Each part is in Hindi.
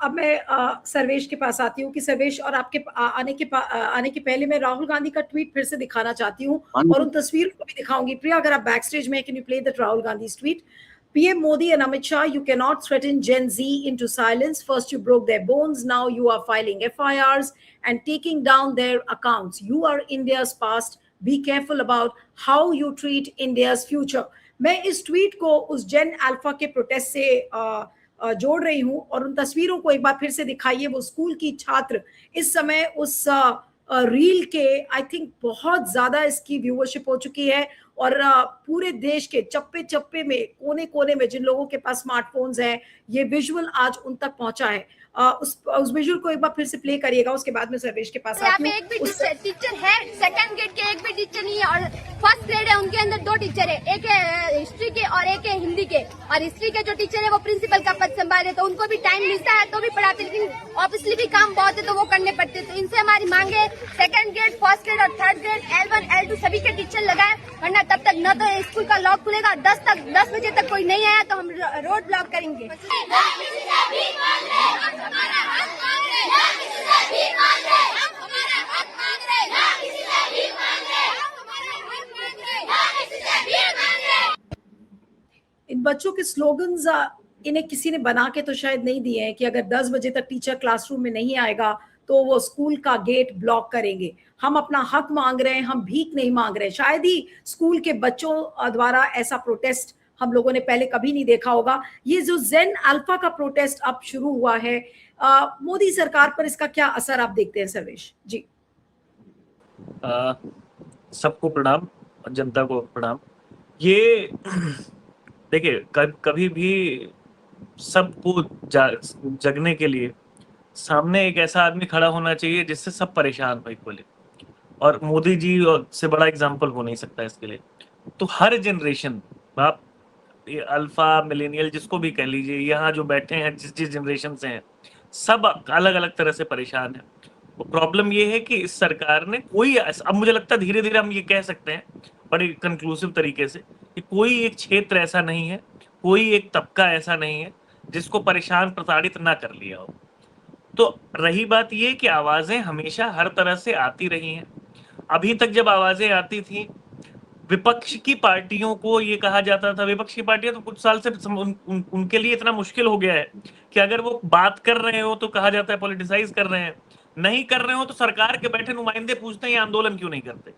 अब मैं सर्वेश के पास आती हूँ कि सर्वेश, और आपके आने के पहले मैं राहुल गांधी का ट्वीट फिर से दिखाना चाहती हूँ और उन तस्वीरों को भी दिखाऊंगी। प्रिया, अगर आप बैक स्टेज में, can you play that Rahul Gandhi tweet? PM Modi and Amit Shah, you cannot threaten Gen Z into silence. First, you broke their bones. Now, you are filing FIRs and taking down their accounts. You are India's past. Be careful about how you treat India's future. मैं इस ट्वीट को उस जेन अल्फा के प्रोटेस्ट से जोड़ रही हूँ, और उन तस्वीरों को एक बार फिर से दिखाइए। वो स्कूल की छात्र इस समय उस रील के, आई थिंक बहुत ज्यादा इसकी व्यूअरशिप हो चुकी है, और पूरे देश के चप्पे चप्पे में, कोने कोने में जिन लोगों के पास स्मार्टफोन्स हैं, ये विजुअल आज उन तक पहुंचा है। उस विजुअल को एक बार फिर से प्ले करिएगा, उसके बाद में सर्वेश के पास आती हूँ। यहाँ पे एक भी टीचर है, सेकंड ग्रेड के एक भी टीचर नहीं है, और फर्स्ट ग्रेड है उनके अंदर 2 टीचर है, एक है हिस्ट्री के और एक है हिंदी के। और हिस्ट्री के जो टीचर है वो प्रिंसिपल का पद संभाले, तो उनको भी टाइम मिलता है तो भी पढ़ाते, लेकिन ऑब्वियसली भी काम बहुत है तो वो करने पड़ते। तो इनसे हमारी मांग है सेकंड ग्रेड, फर्स्ट ग्रेड और थर्ड ग्रेड, L1 L2 सभी के टीचर लगाए, वरना तब तक न तो स्कूल का लॉक खुलेगा, 10 बजे तक कोई नहीं आया तो हम रोड ब्लॉक करेंगे। इन बच्चों के स्लोगन्स इन्हें किसी ने बना के तो शायद नहीं दिए हैं कि अगर 10 बजे तक टीचर क्लासरूम में नहीं आएगा तो वो स्कूल का गेट ब्लॉक करेंगे। हम अपना हक मांग रहे हैं, हम भीख नहीं मांग रहे हैं। शायद ही स्कूल के बच्चों द्वारा ऐसा प्रोटेस्ट हम लोगों ने पहले कभी नहीं देखा होगा। ये जो जेन अल्फा का प्रोटेस्ट अब शुरू हुआ है, मोदी सरकार पर इसका क्या असर आप देखते हैं सर्वेश जी? सबको प्रणाम, जनता को प्रणाम। ये देखिए, कभी भी सबको जगने के लिए सामने एक ऐसा आदमी खड़ा होना चाहिए जिससे सब परेशान हो इक्वली, और मोदी जी से बड़ा एग्जाम्पल हो नहीं सकता इसके लिए। तो हर जनरेशन, आप अल्फा मिलेनियल जिसको भी कह लीजिए, यहाँ जो बैठे हैं जिस जिस जनरेशन से हैं, सब अलग अलग तरह से परेशान है। वो प्रॉब्लम ये है कि इस सरकार ने कोई, अब मुझे लगता है धीरे धीरे हम ये कह सकते हैं बड़े कंक्लूसिव तरीके से कि कोई एक क्षेत्र ऐसा नहीं है, कोई एक तबका ऐसा नहीं है जिसको परेशान प्रताड़ित ना कर लिया हो। तो रही बात ये कि आवाजें हमेशा हर तरह से आती रही हैं। अभी तक जब आवाजें आती थी, विपक्ष की पार्टियों को ये कहा जाता था, विपक्ष की पार्टियां तो कुछ साल से उनके लिए इतना मुश्किल हो गया है कि अगर वो बात कर रहे हो तो कहा जाता है पॉलिटिसाइज कर रहे हैं, नहीं कर रहे हो तो सरकार के बैठे नुमाइंदे पूछते हैं ये आंदोलन क्यों नहीं करते।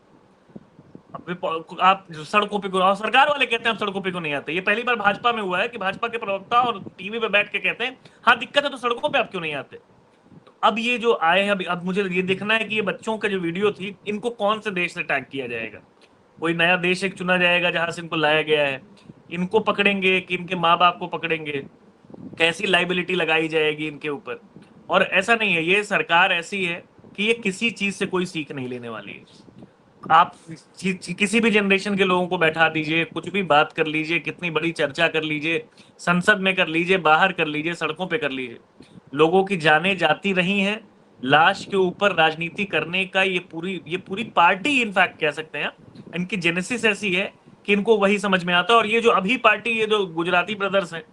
आप सड़कों पे क्यों, सरकार वाले कहते हैं हम सड़कों पे क्यों नहीं आते। ये पहली बार भाजपा में हुआ है कि भाजपा के प्रवक्ता और टीवी पे बैठ के कहते हैं हाँ दिक्कत है तो सड़कों पे आप क्यों नहीं आते। तो अब ये जो आए हैं, अब मुझे ये देखना है कि ये बच्चों का जो वीडियो थी, इनको कौन से देश से टैग किया जाएगा। कोई नया देश एक चुना जाएगा जहां से इनको लाया गया है, इनको पकड़ेंगे कि इनके माँ बाप को पकड़ेंगे, कैसी लाइबिलिटी लगाई जाएगी इनके ऊपर। और ऐसा नहीं है, ये सरकार ऐसी है कि ये किसी चीज से कोई सीख नहीं लेने वाली है। आप किसी भी जनरेशन के लोगों को बैठा दीजिए, कुछ भी बात कर लीजिए, कितनी बड़ी चर्चा कर लीजिए, संसद में कर लीजिए, बाहर कर लीजिए, सड़कों पे कर लीजिए, लोगों की जानें जाती रही हैं। लाश के ऊपर राजनीति करने का ये पूरी पार्टी, इनफैक्ट कह सकते हैं इनकी जेनेसिस ऐसी है कि इनको वही समझ में आता है। और ये जो अभी पार्टी, ये जो गुजराती ब्रदर्स हैं,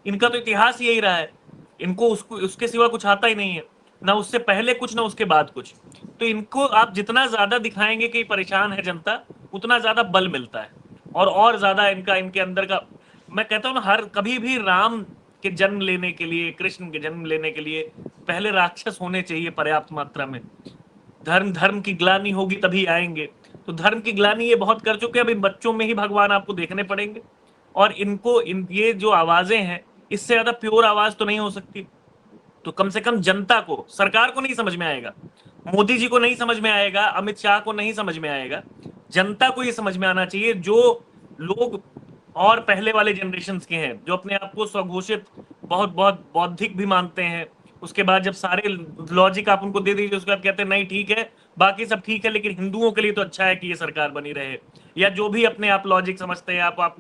इनका तो इतिहास यही रहा है, इनको उसके सिवा कुछ आता ही नहीं है, ना उससे पहले कुछ ना उसके बाद कुछ। तो इनको आप जितना ज्यादा दिखाएंगे कि परेशान है जनता, उतना ज्यादा बल मिलता है और ज्यादा इनके अंदर का। मैं कहता हूँ ना, हर कभी भी राम के जन्म लेने के लिए, कृष्ण के जन्म लेने के लिए पहले राक्षस होने चाहिए पर्याप्त मात्रा में। धर्म की ग्लानि होगी तभी आएंगे। तो धर्म की ग्लानि ये बहुत कर चुके हैं, अब इन बच्चों में ही भगवान आपको देखने पड़ेंगे। और ये जो आवाजें हैं, इससे ज्यादा प्योर आवाज तो नहीं हो सकती। तो कम से कम जनता को, सरकार को नहीं समझ में आएगा, मोदी जी को नहीं समझ में आएगा, अमित शाह को नहीं समझ में आएगा, जनता को ये समझ में आना चाहिए। जो लोग और पहले वाले जनरेशन के हैं, जो अपने आप को स्वघोषित बहुत बौद्धिक भी मानते हैं, उसके बाद जब सारे लॉजिक आप उनको दे दीजिए, उसके बाद कहते हैं नहीं ठीक है, बाकी सब ठीक है, लेकिन हिंदुओं के लिए तो अच्छा है कि ये सरकार बनी रहे। या जो भी अपने आप लॉजिक समझते हैं, आप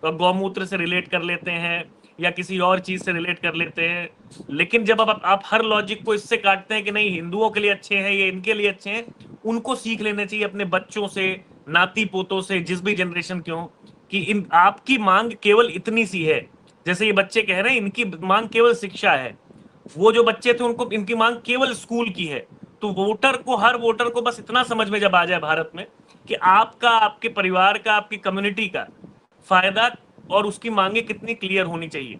गौमूत्र से रिलेट कर लेते हैं या किसी और चीज से रिलेट कर लेते हैं। लेकिन जब आप हर लॉजिक को इससे काटते हैं कि नहीं हिंदुओं के लिए अच्छे हैं, ये इनके लिए अच्छे हैं, उनको सीख लेने चाहिए अपने बच्चों से, नाती पोतों से, जिस भी जनरेशन के हो, कि आपकी मांग केवल इतनी सी है। जैसे ये बच्चे कह रहे हैं, इनकी मांग केवल शिक्षा है। वो जो बच्चे थे उनको इनकी मांग केवल स्कूल की है। तो हर वोटर को बस इतना समझ में जब आ जाए भारत में कि आपका, आपके परिवार का, आपकी कम्युनिटी का फायदा और उसकी मांगे कितनी क्लियर होनी चाहिए।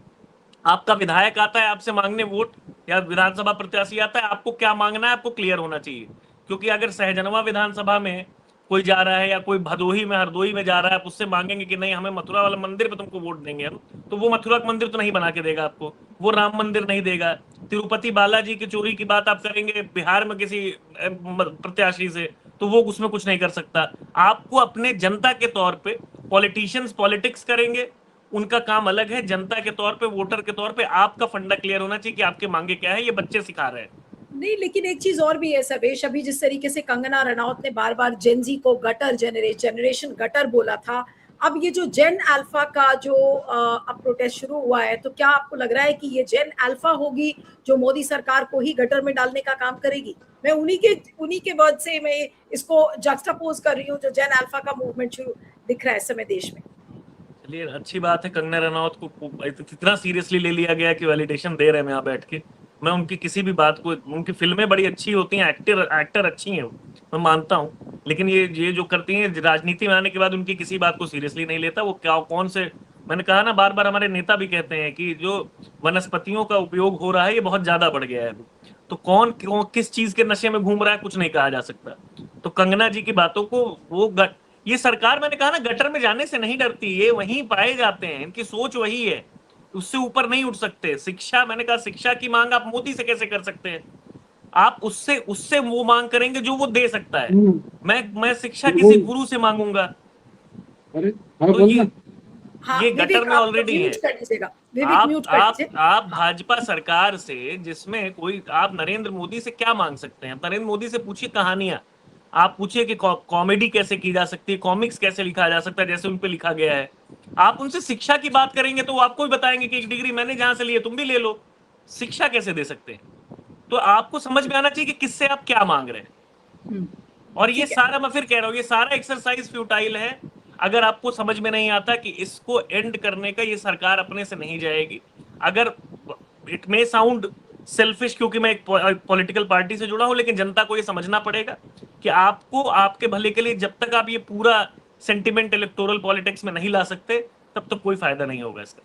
आपका विधायक आता है आपसे मांगने वोट, या विधानसभा प्रत्याशी आता है, आपको क्या मांगना है आपको क्लियर होना चाहिए। क्योंकि अगर सहजनवा विधानसभा में कोई जा रहा है या कोई भदोही में, हरदोई में जा रहा है, आप उससे मांगेंगे कि नहीं हमें मथुरा वाला मंदिर पे तुमको वोट देंगे हम, तो वो मथुरा का मंदिर तो नहीं बना के देगा आपको, वो राम मंदिर नहीं देगा। तिरुपति बालाजी की चोरी की बात आप करेंगे बिहार में किसी प्रत्याशी से, तो वो उसमें कुछ नहीं कर सकता। आपको अपने जनता के तौर पे, पॉलिटिशियंस पॉलिटिक्स करेंगे, उनका काम अलग है। जनता के तौर पे, वोटर के तौर पे आपका फंडा क्लियर होना चाहिए कि आपके मांगे क्या है। ये बच्चे सिखा रहे हैं। नहीं, लेकिन एक चीज और भी है सर्वेश, अभी जिस तरीके से कंगना रनौत ने बार बार जेनजी को गटर जनरेशन गटर बोला था, अब ये जो जेन अल्फा का जो अब प्रोटेस्ट शुरू हुआ है, तो क्या आपको लग रहा है कि ये जेन अल्फा होगी जो मोदी सरकार को ही गटर में डालने का काम करेगी? मैं उन्हीं के वर्ड से मैं इसको जक्सटापोज कर रही हूँ, जो जेन अल्फा का मूवमेंट शुरू दिख रहा है इस समय देश में। चलिए, अच्छी बात है कंगना रनौत को इतना सीरियसली ले लिया गया कि वैलिडेशन दे रहे हैं यहाँ बैठ के। मैं उनकी किसी भी बात को, उनकी फिल्में बड़ी अच्छी होती हैं, एक्टर अच्छी हैं, मैं मानता हूँ, लेकिन ये जो करती हैं राजनीति में आने के बाद उनकी किसी बात को सीरियसली नहीं लेता। वो क्या, कौन से, मैंने कहा ना बार बार, हमारे नेता भी कहते हैं कि जो वनस्पतियों का उपयोग हो रहा है ये बहुत ज्यादा बढ़ गया है। तो कौन किस चीज के नशे में घूम रहा है कुछ नहीं कहा जा सकता। तो कंगना जी की बातों को ये सरकार, मैंने कहा ना, गटर में जाने से नहीं डरती, ये वहीं पाए जाते हैं, इनकी सोच वही है, उससे ऊपर नहीं उठ सकते। शिक्षा, मैंने कहा शिक्षा की मांग आप मोदी से कैसे कर सकते हैं? आप उससे वो मांग करेंगे जो वो दे सकता है। मैं शिक्षा किसी गुरु से मांगूंगा? तो ये गटर में ऑलरेडी है। आप भाजपा सरकार से, जिसमें कोई, आप नरेंद्र मोदी से क्या मांग सकते हैं? नरेंद्र मोदी से पूछिए कहानियां, आप पूछिए कि कॉमेडी कैसे की जा सकती है, कॉमिक्स कैसे लिखा जा सकता है जैसे उन पे लिखा गया है। आप उनसे शिक्षा की बात करेंगे तो वो आपको भी बताएंगे कि एक डिग्री मैंने जहां से ली है तुम भी ले लो। शिक्षा कैसे दे सकते हैं? तो आपको समझ में आना चाहिए कि किससे आप क्या मांग रहे हैं। और ये सारा, मैं फिर कह रहा हूं, ये सारा एक्सरसाइज फ्यूटाइल है अगर आपको समझ में नहीं आता कि इसको एंड करने का ये सरकार अपने से नहीं जाएगी। अगर इट मे साउंड सेल्फिश, क्योंकि मैं एक पॉलिटिकल पार्टी से जुड़ा हूं, लेकिन जनता को ये समझना पड़ेगा कि आपको, आपके भले के लिए, जब तक आप ये पूरा सेंटिमेंट इलेक्टोरल पॉलिटिक्स में नहीं ला सकते तब तक कोई फायदा नहीं होगा इसका।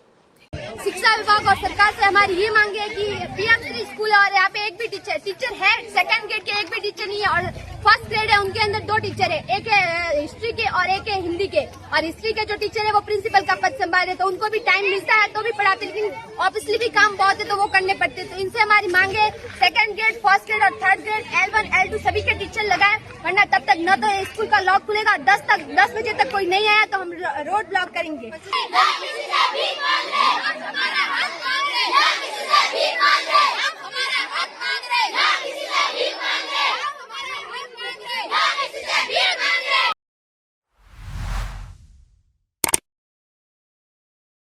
शिक्षा विभाग और सरकार से हमारी ये मांग है कि पीएम स्कूल है और यहाँ पे एक भी टीचर है, सेकंड ग्रेड के एक भी टीचर नहीं है, और फर्स्ट ग्रेड है उनके अंदर 2 टीचर है, एक है हिस्ट्री के और एक है हिंदी के। और हिस्ट्री के जो टीचर है वो प्रिंसिपल का पद संभाले, तो उनको भी टाइम मिलता है तो भी पढ़ाते, लेकिन ऑब्वियसली भी काम बहुत है तो वो करने पड़ते। तो इनसे हमारी मांग है सेकंड ग्रेड, फर्स्ट ग्रेड और थर्ड ग्रेड, L1 L2 सभी के टीचर लगाए, वरना तब तक न तो स्कूल का लॉक खुलेगा, 10 बजे तक कोई नहीं आया तो हम रोड ब्लॉक करेंगे। हमारा हक मांग रहे, हमारा हक मांग रहे।